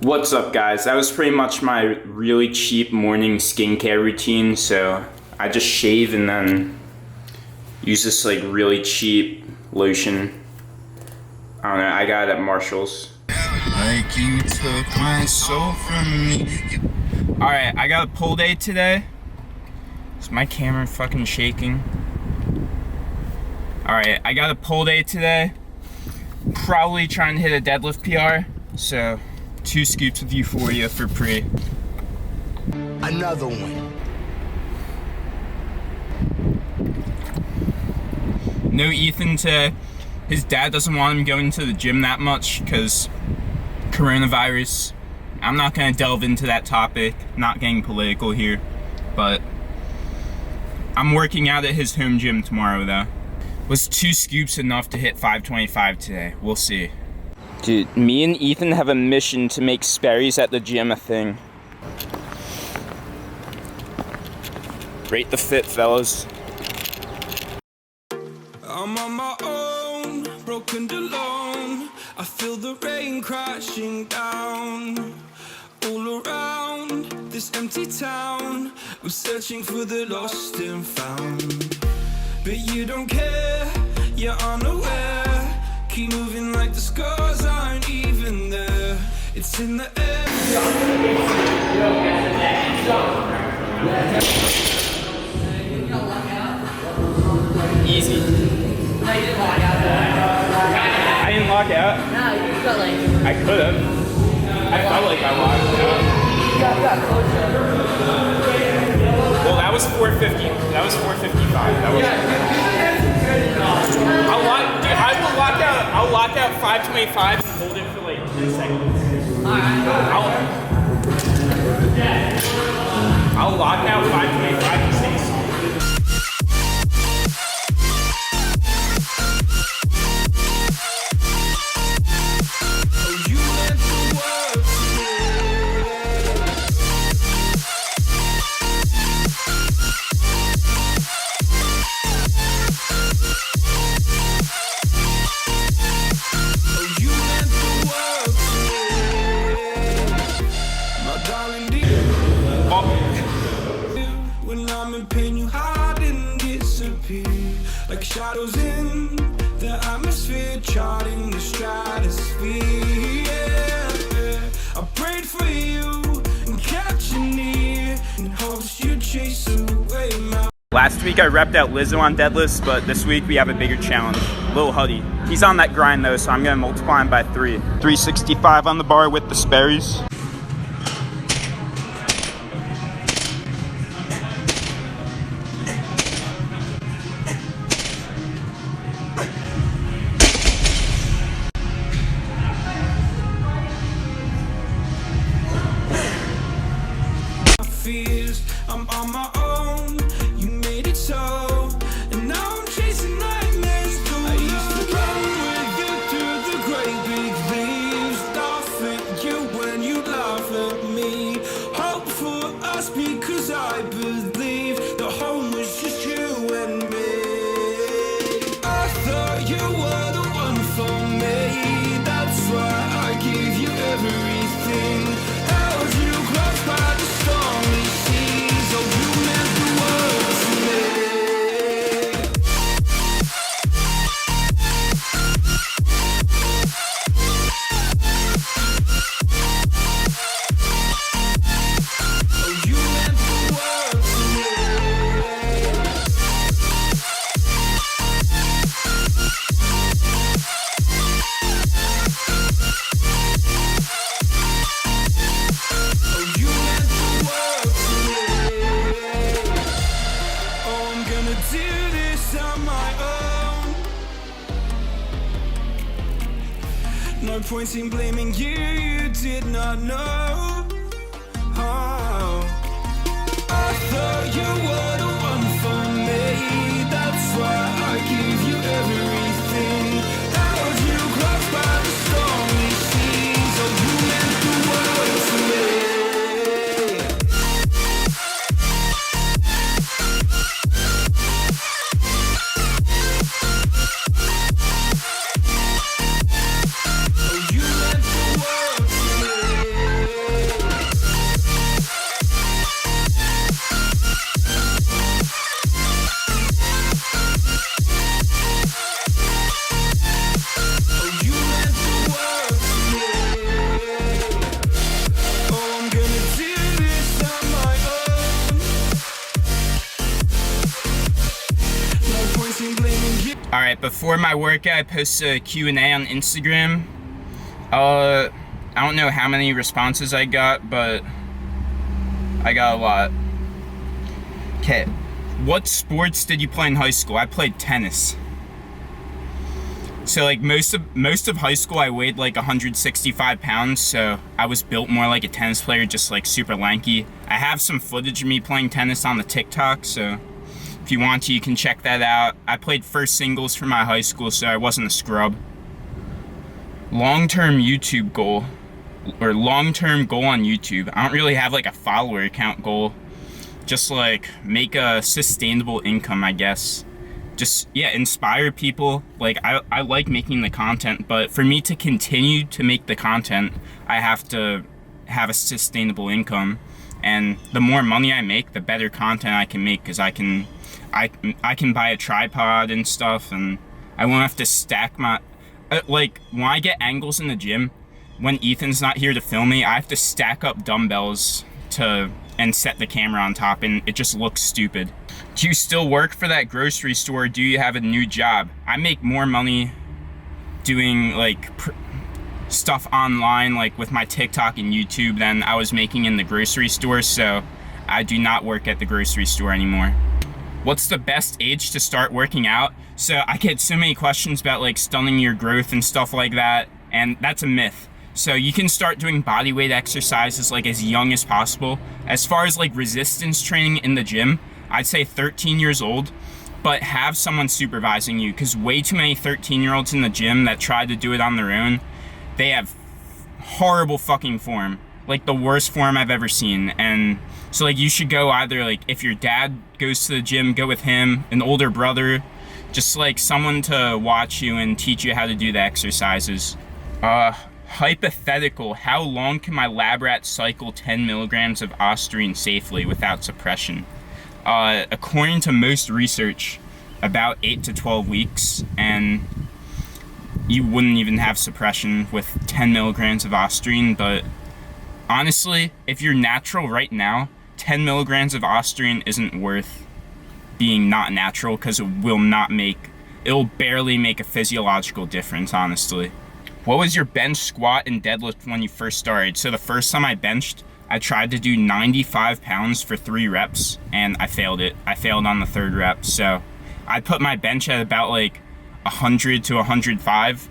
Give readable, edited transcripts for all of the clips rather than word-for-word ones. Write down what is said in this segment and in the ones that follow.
What's up, guys? That was pretty much my really cheap morning skincare routine. So I just shave and then use this like really cheap lotion. I don't know, I got it at Marshall's. Like you took my soul from me. Alright, I got a pull day today. Is my camera fucking shaking? Alright, I got a pull day today. Probably trying to hit a deadlift PR. So 2 scoops of Euphoria for pre. Another one. No Ethan today. His dad doesn't want him going to the gym that much because coronavirus. I'm not gonna delve into that topic, not getting political here, but I'm working out at his home gym tomorrow though. Was 2 scoops enough to hit 525 today? We'll see. Dude, me and Ethan have a mission to make Sperry's at the gym a thing. Rate the fit, fellas. I'm on my own, broken alone. I feel the rain crashing down all around this empty town. I'm searching for the lost and found, but you don't care, you're unaware. Keep moving like the scars aren't even there. It's in the air. Easy. No, you didn't lock out. I didn't lock out? No, you felt like... I could have. I felt like I locked out. You got closer. Well, that was 450. That was 455. That was... I'll lock out 525 and hold it for like 10 seconds. I'll lock out 525 and stay solid. Like shadows in the atmosphere, charting the stratosphere. Yeah. I prayed for you and kept you near in hopes you'd chase away my... Last week I repped out Lizzo on deadlifts, but this week we have a bigger challenge. Lil Huddy. He's on that grind though, so I'm gonna multiply him by 3. 365 on the bar with the Sperry's. I'm on my own, you made it so, and now I'm chasing nightmares too. I used to run with you through the great big leaves, laugh at you when you laugh at me, hope for us because I believe the home was just you and me. I thought you were the one for me, that's why I gave you everything, held you close by the stormy sea. No point in blaming you, you did not know. Oh, I thought you were the one for me, that's why I gave you everything, held you close by the stormy seas. Oh, you meant the Before my workout, I posted a Q&A on Instagram. I don't know how many responses I got, but I got a lot. Okay, what sports did you play in high school? I played tennis. So like most of high school, I weighed like 165 pounds, so I was built more like a tennis player, just like super lanky. I have some footage of me playing tennis on the TikTok, so if you want to, you can check that out. I played first singles for my high school, so I wasn't a scrub. Long-term YouTube goal, or long-term goal on YouTube. I don't really have like a follower count goal. Just like make a sustainable income, I guess. Just, yeah, inspire people. Like, I like making the content, but for me to continue to make the content, I have to have a sustainable income. And the more money I make, the better content I can make, because I can buy a tripod and stuff, and I won't have to stack my, like, when I get angles in the gym, when Ethan's not here to film me, I have to stack up dumbbells and set the camera on top, and it just looks stupid. Do you still work for that grocery store, or do you have a new job? I make more money doing like stuff online, like with my TikTok and YouTube, than I was making in the grocery store, so I do not work at the grocery store anymore. What's the best age to start working out? So I get so many questions about like stunning your growth and stuff like that, and that's a myth. So you can start doing body weight exercises like as young as possible. As far as like resistance training in the gym, I'd say 13 years old, but have someone supervising you, because way too many 13-year-olds in the gym that try to do it on their own, they have horrible fucking form, like the worst form I've ever seen. And so like you should go either, like if your dad goes to the gym, go with him, an older brother, just like someone to watch you and teach you how to do the exercises. Hypothetical, how long can my lab rat cycle 10 milligrams of Austrian safely without suppression? According to most research, about 8 to 12 weeks, and you wouldn't even have suppression with 10 milligrams of Austrian. But honestly, if you're natural right now, 10 milligrams of Austrian isn't worth being not natural, because it'll barely make a physiological difference, honestly. What was your bench, squat, and deadlift when you first started? So the first time I benched, I tried to do 95 pounds for 3 reps, and I failed it. I failed on the 3rd rep. So I put my bench at about like 100 to 105.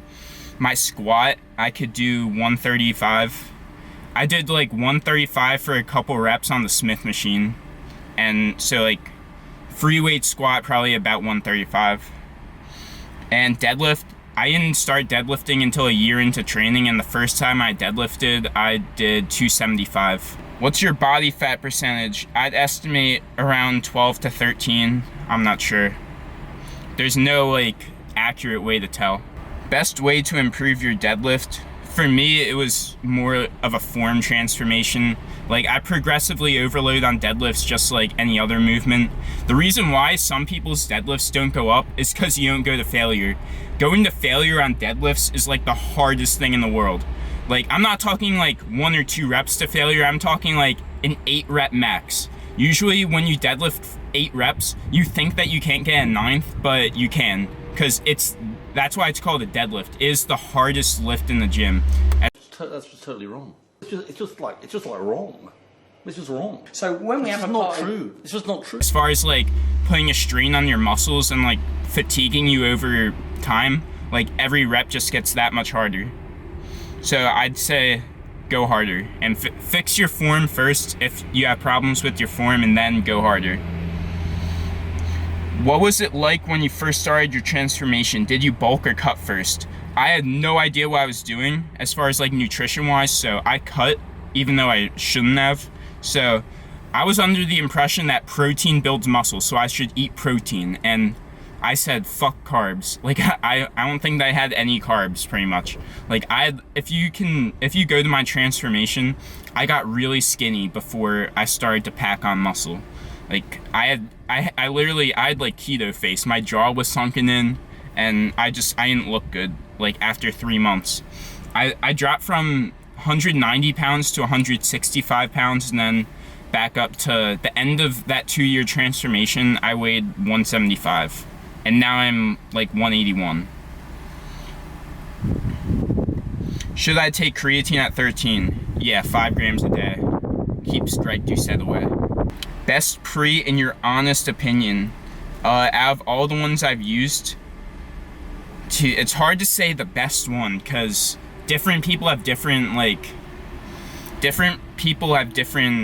My squat, I could do 135. I did like 135 for a couple reps on the Smith machine. And so like free weight squat, probably about 135. And deadlift, I didn't start deadlifting until a year into training, and the first time I deadlifted, I did 275. What's your body fat percentage? I'd estimate around 12 to 13. I'm not sure. There's no like accurate way to tell. Best way to improve your deadlift? For me, it was more of a form transformation. Like, I progressively overload on deadlifts just like any other movement. The reason why some people's deadlifts don't go up is because you don't go to failure. Going to failure on deadlifts is like the hardest thing in the world. Like, I'm not talking like 1 or 2 reps to failure, I'm talking like an 8 rep max. Usually when you deadlift 8 reps, you think that you can't get a 9th, but you can, because that's why it's called a deadlift. It is the hardest lift in the gym. That's just totally wrong. It's just like wrong. It's just wrong. So when we have a not party, true. It's just not true. As far as like putting a strain on your muscles and like fatiguing you over time, like every rep just gets that much harder. So I'd say go harder and fix your form first if you have problems with your form, and then go harder. What was it like when you first started your transformation? Did you bulk or cut first? I had no idea what I was doing as far as like nutrition wise, so I cut even though I shouldn't have. So I was under the impression that protein builds muscle, so I should eat protein, and I said fuck carbs. Like I don't think that I had any carbs pretty much. Like if you go to my transformation, I got really skinny before I started to pack on muscle. Like I had like keto face. My jaw was sunken in, and I didn't look good. Like after 3 months, I dropped from 190 pounds to 165 pounds, and then back up to the end of that 2-year transformation, I weighed 175. and now I'm like 181. Should I take creatine at 13? Yeah, 5 grams a day. Keep strike due set away. Best pre in your honest opinion. Out of all the ones I've used, it's hard to say the best one, because different people have different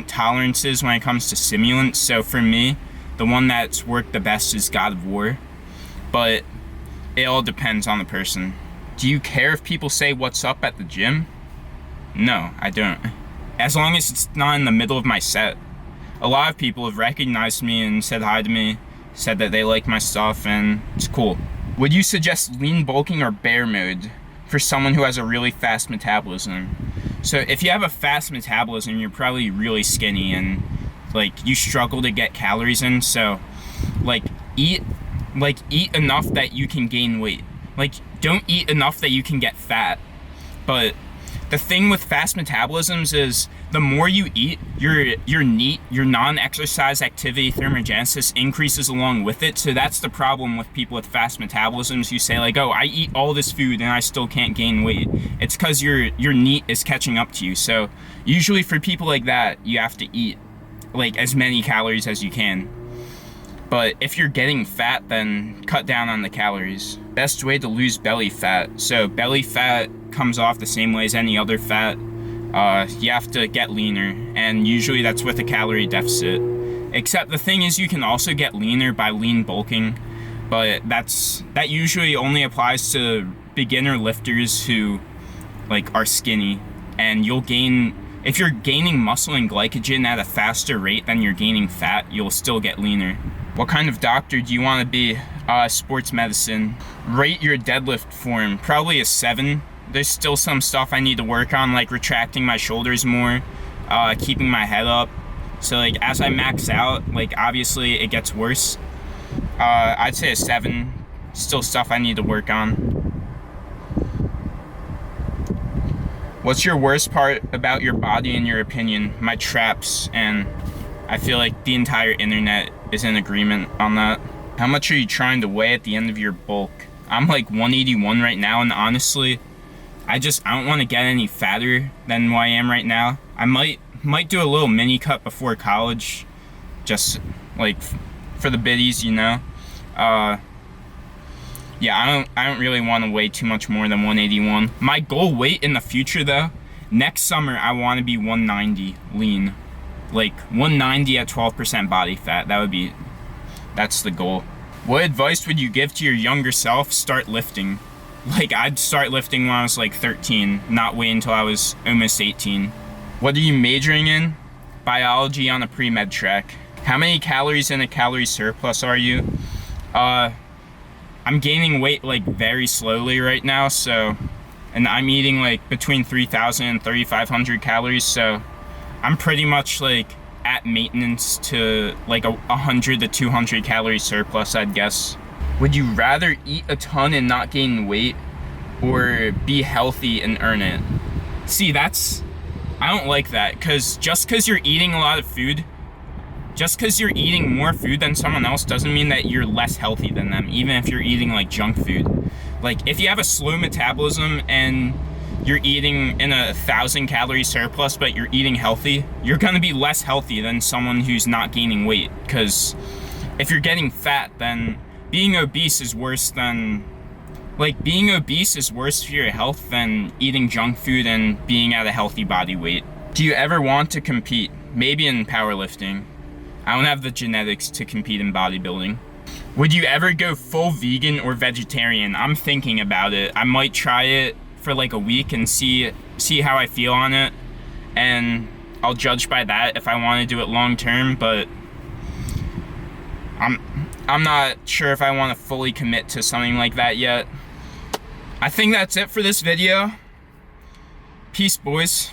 tolerances when it comes to stimulants. So for me, the one that's worked the best is God of War, but it all depends on the person. Do you care if people say what's up at the gym? No, I don't. As long as it's not in the middle of my set. A lot of people have recognized me and said hi to me, said that they like my stuff, and it's cool. Would you suggest lean bulking or bear mode for someone who has a really fast metabolism? So if you have a fast metabolism, you're probably really skinny and like you struggle to get calories in. So eat enough that you can gain weight. Like, don't eat enough that you can get fat. But the thing with fast metabolisms is the more you eat, your NEAT, your non-exercise activity thermogenesis, increases along with it. So that's the problem with people with fast metabolisms. You say like, oh, I eat all this food and I still can't gain weight. It's because your NEAT is catching up to you. So usually for people like that, you have to eat like as many calories as you can. But if you're getting fat, then cut down on the calories. Best way to lose belly fat. So belly fat comes off the same way as any other fat. You have to get leaner, and usually that's with a calorie deficit. Except the thing is, you can also get leaner by lean bulking, but that usually only applies to beginner lifters who like are skinny, and you'll gain, if you're gaining muscle and glycogen at a faster rate than you're gaining fat, you'll still get leaner. What kind of doctor do you want to be? Sports medicine. Rate your deadlift form. Probably a 7. There's still some stuff I need to work on, like retracting my shoulders more, keeping my head up. So like as I max out, like obviously it gets worse. I'd say a 7. Still stuff I need to work on. What's your worst part about your body in your opinion? My traps, and I feel like the entire internet is in agreement on that. How much are you trying to weigh at the end of your bulk? I'm like 181 right now, and honestly, I don't want to get any fatter than what I am right now. I might do a little mini cut before college, just like for the biddies, you know. Yeah, I don't really want to weigh too much more than 181. My goal weight in the future though, next summer I want to be 190 lean. Like 190 at 12% body fat. That's the goal. What advice would you give to your younger self? Start lifting. Like, I'd start lifting when I was like 13, not wait until I was almost 18. What are you majoring in? Biology on a pre-med track. How many calories in a calorie surplus are you? I'm gaining weight like very slowly right now, and I'm eating like between 3,000 and 3,500 calories, so I'm pretty much like at maintenance to like a 100 to 200 calorie surplus, I'd guess. Would you rather eat a ton and not gain weight, or be healthy and earn it? See, I don't like that, because just because you're eating a lot of food, just because you're eating more food than someone else doesn't mean that you're less healthy than them, even if you're eating like junk food. Like if you have a slow metabolism and you're eating in 1,000 calorie surplus, but you're eating healthy, you're gonna be less healthy than someone who's not gaining weight, because if you're getting fat, then being obese is worse for your health than eating junk food and being at a healthy body weight. Do you ever want to compete? Maybe in powerlifting. I don't have the genetics to compete in bodybuilding. Would you ever go full vegan or vegetarian? I'm thinking about it. I might try it for like a week and see how I feel on it, and I'll judge by that if I want to do it long term, but I'm not sure if I want to fully commit to something like that yet. I think that's it for this video. Peace, boys.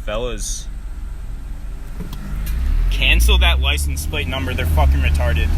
Fellas, cancel that license plate number. They're fucking retarded.